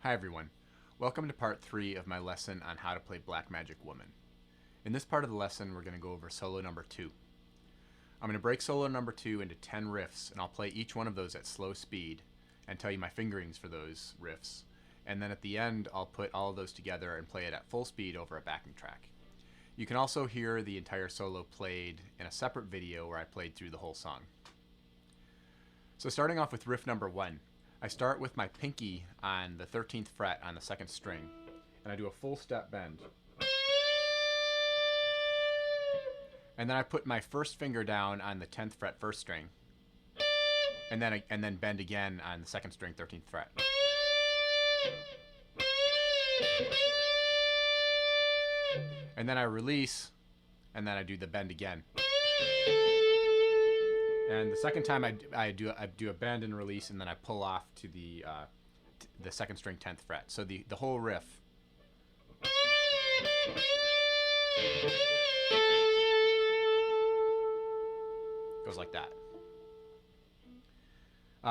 Hi everyone, welcome to part 3 of my lesson on how to play Black Magic Woman. In this part of the lesson we're going to go over solo number 2. I'm going to break solo number 2 into 10 riffs, and I'll play each one of those at slow speed and tell you my fingerings for those riffs, and then at the end I'll put all of those together and play it at full speed over a backing track. You can also hear the entire solo played in a separate video where I played through the whole song. So starting off with riff number 1, I start with my pinky on the 13th fret on the 2nd string, and I do a full step bend. And then I put my first finger down on the 10th fret 1st string, and then bend again on the 2nd string 13th fret. And then I release, and then I do the bend again. And the second time I do a bend and release, and then I pull off to the 2nd string 10th fret. So the whole riff goes like that.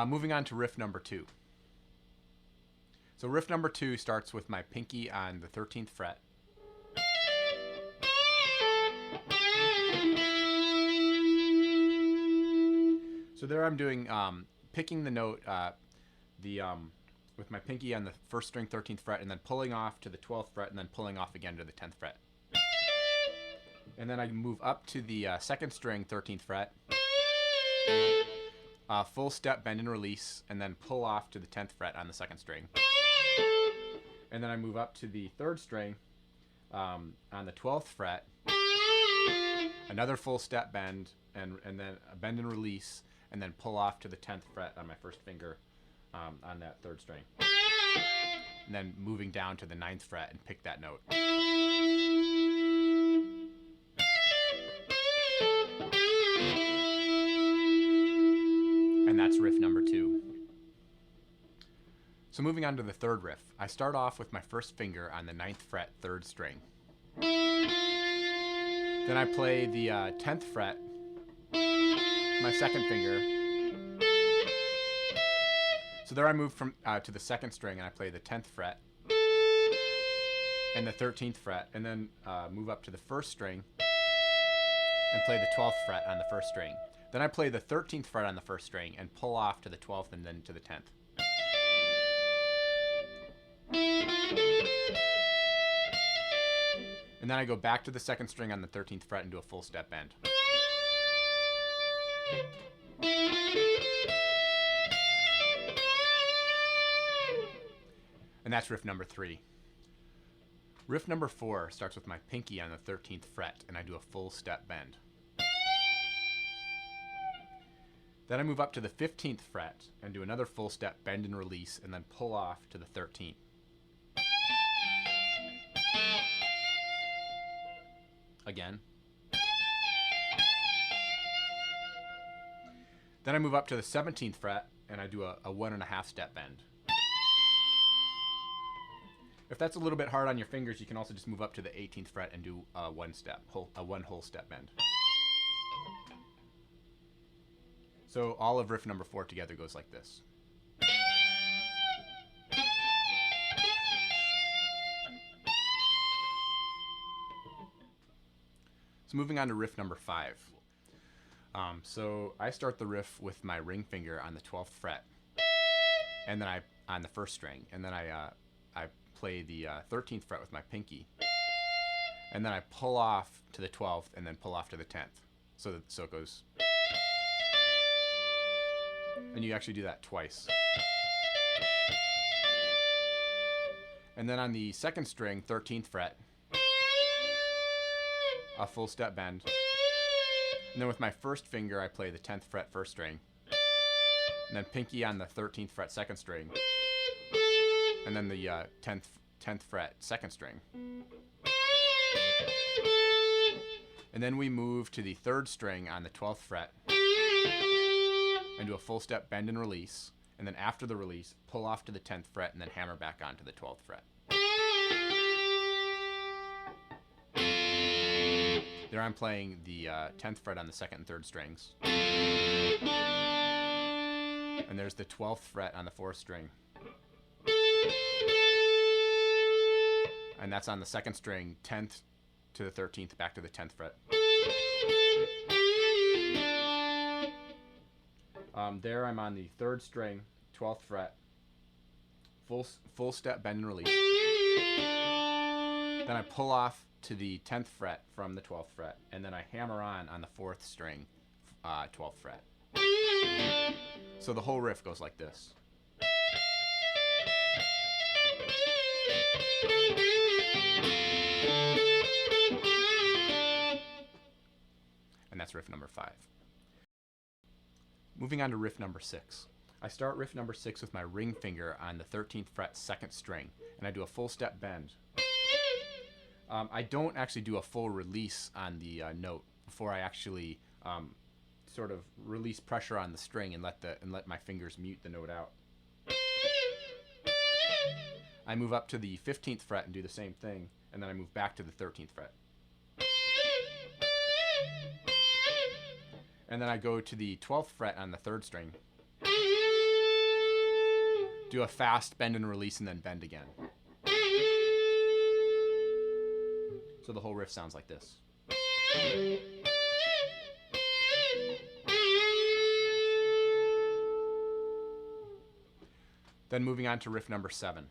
Moving on to riff number 2. So riff number 2 starts with my pinky on the 13th fret. So there I'm doing picking the note with my pinky on the 1st string 13th fret, and then pulling off to the 12th fret, and then pulling off again to the 10th fret. And then I move up to the 2nd string 13th fret, full step bend and release, and then pull off to the 10th fret on the 2nd string. And then I move up to the 3rd string on the 12th fret, another full step bend, and then a bend and release, and then pull off to the 10th fret on my first finger on that 3rd string. And then moving down to the 9th fret and pick that note. And that's riff number 2. So moving on to the 3rd riff, I start off with my first finger on the 9th fret 3rd string. Then I play the 10th fret, my 2nd finger. So there I move from to the 2nd string, and I play the 10th fret and the 13th fret, and then move up to the 1st string and play the 12th fret on the 1st string. Then I play the 13th fret on the 1st string and pull off to the 12th and then to the 10th. And then I go back to the 2nd string on the 13th fret and do a full step bend. And that's riff number 3. Riff number 4 starts with my pinky on the 13th fret, and I do a full step bend. Then I move up to the 15th fret and do another full step bend and release, and then pull off to the 13th. Again. Then I move up to the 17th fret, and I do a 1.5 step bend. If that's a little bit hard on your fingers, you can also just move up to the 18th fret and do a one whole step bend. So all of riff number 4 together goes like this. So moving on to riff number 5. So I start the riff with my ring finger on the 12th fret, and then on the 1st string, and then I play the 13th fret with my pinky, and then I pull off to the 12th and then pull off to the 10th. So it goes, and you actually do that twice. And then on the 2nd string 13th fret, a full step bend, and then with my first finger I play the 10th fret 1st string, and then pinky on the 13th fret 2nd string, and then the 10th fret 2nd string. And then we move to the 3rd string on the 12th fret and do a full step bend and release, and then after the release pull off to the 10th fret and then hammer back onto the 12th fret. There I'm playing the 10th fret on the 2nd and 3rd strings. And there's the 12th fret on the 4th string. that's on the second string, 10th to the 13th, back to the 10th fret. There I'm on the 3rd string, 12th fret, full step bend and release. Then I pull off to the 10th fret from the 12th fret, and then I hammer on the 4th string, 12th fret. So the whole riff goes like this. And that's riff number 5. Moving on to riff number 6. I start riff number 6 with my ring finger on the 13th fret, 2nd string, and I do a full step bend. I don't actually do a full release on the note before I actually sort of release pressure on the string and let my fingers mute the note out. I move up to the 15th fret and do the same thing, and then I move back to the 13th fret. And then I go to the 12th fret on the 3rd string, do a fast bend and release, and then bend again. So the whole riff sounds like this. Then moving on to riff number 7.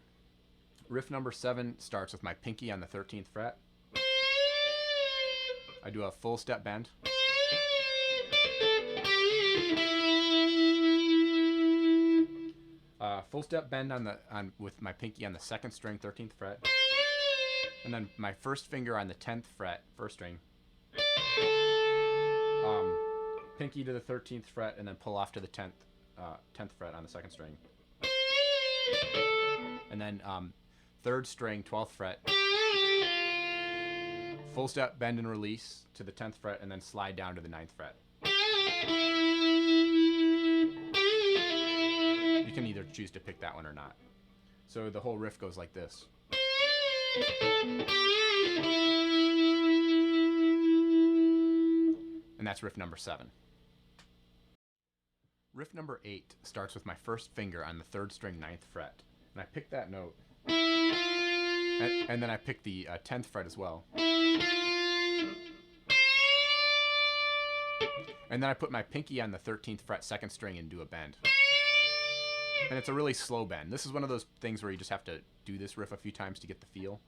Riff number 7 starts with my pinky on the 13th fret. I do a full step bend. Full step bend with my pinky on the 2nd string, 13th fret. And then my first finger on the 10th fret, 1st string. Pinky to the 13th fret, and then pull off to the 10th fret on the 2nd string. And then 3rd string, 12th fret. Full step bend and release to the 10th fret, and then slide down to the 9th fret. You can either choose to pick that one or not. So the whole riff goes like this. And that's riff number 7. Riff number 8 starts with my first finger on the 3rd string, 9th fret. And I pick that note. And then I pick the 10th fret as well. And then I put my pinky on the 13th fret, 2nd string, and do a bend. And it's a really slow bend. This is one of those things where you just have to do this riff a few times to get the feel.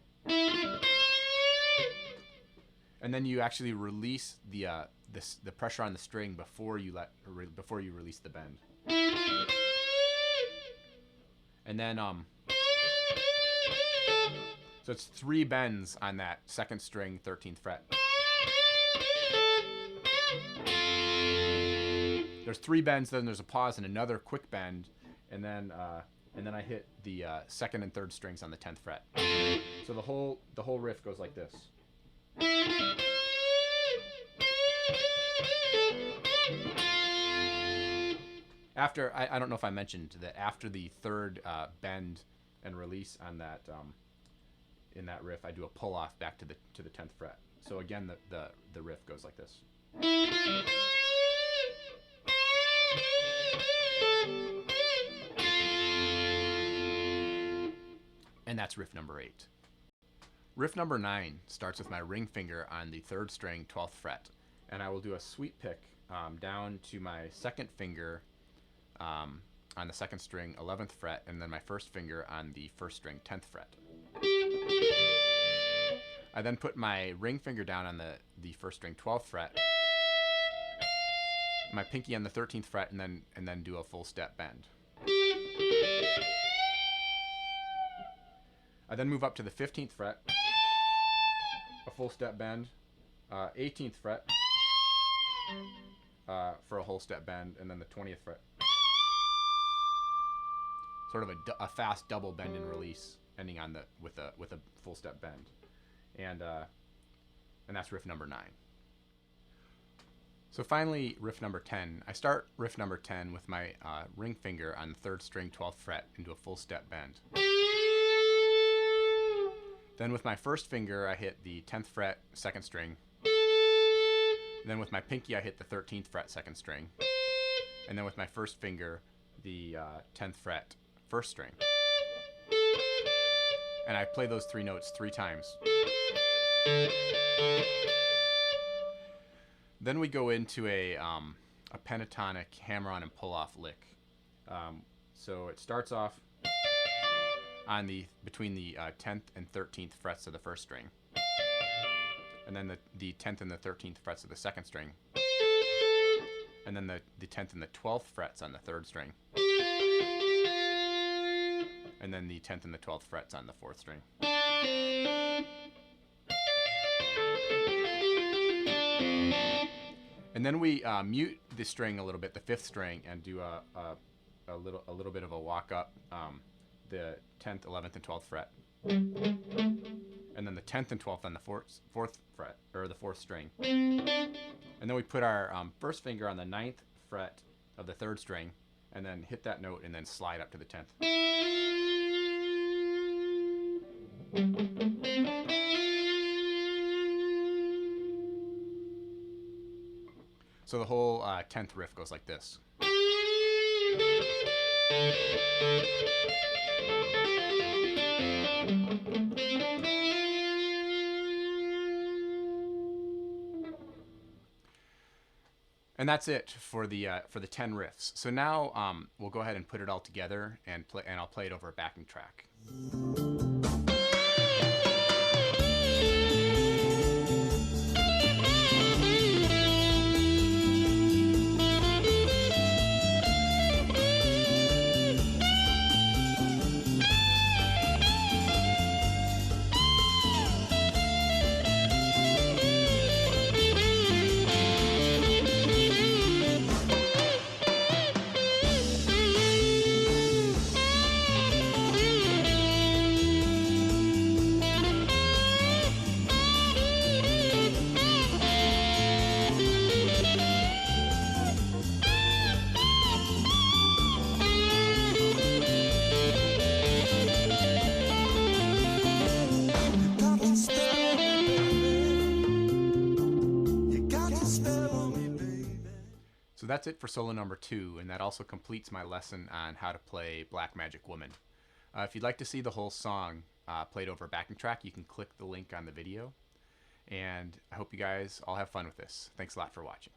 And then you actually release the pressure on the string before you release the bend. And then so it's 3 bends on that 2nd string, 13th fret. There's 3 bends, then there's a pause and another quick bend, and then I hit the 2nd and 3rd strings on the 10th fret. So the whole riff goes like this. After I don't know if I mentioned that after the 3rd bend and release on that in that riff, I do a pull off back to the 10th fret. So again, the riff goes like this. And that's riff number 8. Riff number 9 starts with my ring finger on the 3rd string, 12th fret, and I will do a sweep pick down to my 2nd finger on the 2nd string, 11th fret, and then my 1st finger on the 1st string, 10th fret. I then put my ring finger down on the 1st string, 12th fret, my pinky on the 13th fret, and then do a full step bend. I then move up to the 15th fret, a full step bend, 18th fret for a whole step bend, and then the 20th fret. Sort of a fast double bend and release, ending on with a full step bend, and that's riff number 9. So finally, riff number 10. I start riff number 10 with my ring finger on the 3rd string, 12th fret, into a full step bend. Then with my 1st finger, I hit the 10th fret, 2nd string. Then with my pinky, I hit the 13th fret, 2nd string. And then with my 1st finger, the 10th fret, 1st string. And I I play those 3 notes 3 times. Then we go into a pentatonic hammer-on and pull-off lick. So it starts off on between the 10th and 13th frets of the first string, and then the 10th and the 13th frets of the second string, and then the 10th and the 12th frets on the third string, and then the 10th and the 12th frets on the fourth string. And then we mute the string a little bit, the 5th string, and do a little bit of a walk up the 10th, 11th, and 12th fret, and then the 10th and 12th on the 4th fret, or the 4th string, and then we put our first finger on the 9th fret of the 3rd string, and then hit that note, and then slide up to the 10th. So the whole 10th riff goes like this. And that's it for the 10 riffs. So now we'll go ahead and put it all together and I'll play it over a backing track. So that's it for solo number 2, and that also completes my lesson on how to play Black Magic Woman. If you'd like to see the whole song played over a backing track, you can click the link on the video. And I hope you guys all have fun with this. Thanks a lot for watching.